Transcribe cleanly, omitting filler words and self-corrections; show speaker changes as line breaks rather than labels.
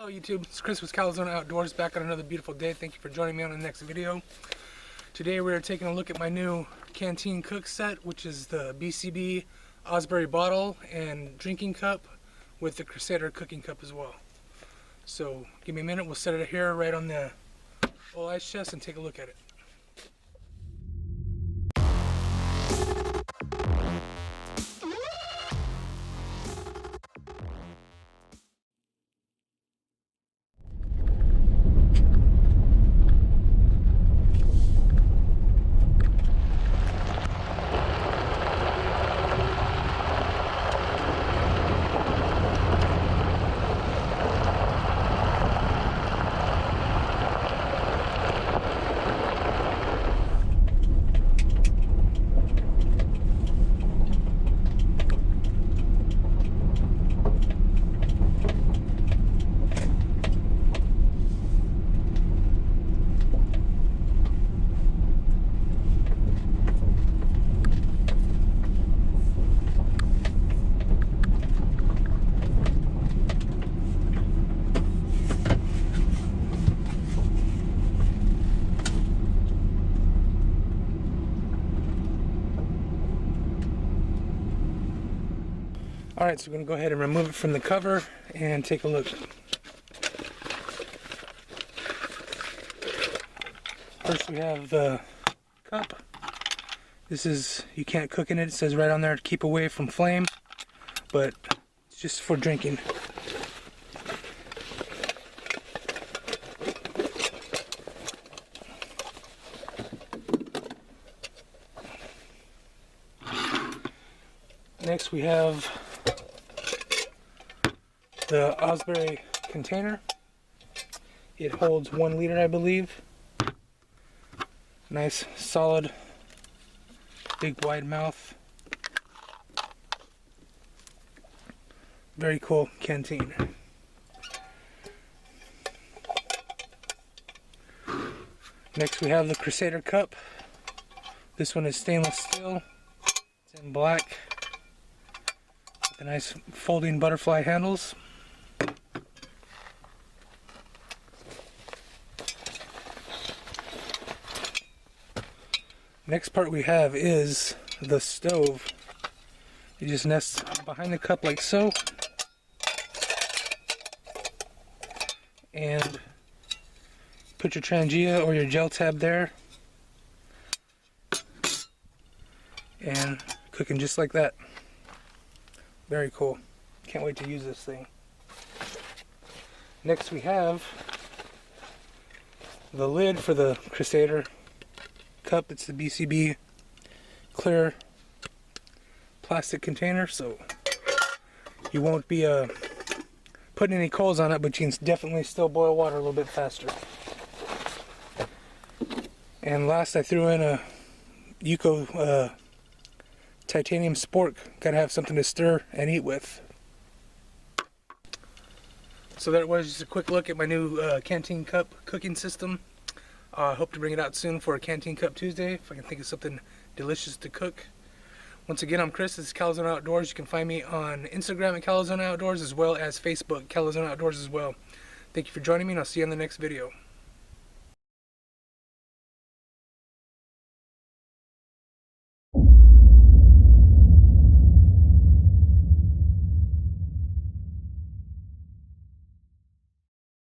Hello YouTube, it's Chris with CALIZONA Outdoors, back on another beautiful day. Thank you for joining me on the next video. Today we're taking a look at my new canteen cook set, which is the BCB Osprey bottle and drinking cup with the CRUSADER cooking cup as well. So give me a minute, we'll set it here right on the old ice chest and take a look at it. Alright, so we're going to go ahead and remove it from the cover and take a look. First we have the cup. This is, you can't cook in it. It says right on there to keep away from flame, but it's just for drinking. Next we have the Osprey Container. It holds 1 liter, I believe. Nice, solid, big wide mouth. Very cool canteen. Next we have the CRUSADER cup. This one is stainless steel. It's in black. The nice folding butterfly handles. Next part we have is the stove. You just nest behind the cup like so, and put your Trangia or your gel tab there, and cooking just like that. Very cool. Can't wait to use this thing. Next we have the lid for the CRUSADER cup. It's the BCB clear plastic container, so you won't be putting any coals on it, but you can definitely still boil water a little bit faster. And last I threw in a Yuko titanium spork. Gotta have something to stir and eat with. So that was just a quick look at my new canteen cup cooking system. I hope to bring it out soon for a Canteen Cup Tuesday if I can think of something delicious to cook. Once again, I'm Chris. This is CALIZONA Outdoors. You can find me on Instagram at CALIZONA Outdoors as well as Facebook, CALIZONA Outdoors as well. Thank you for joining me, and I'll see you in the next video.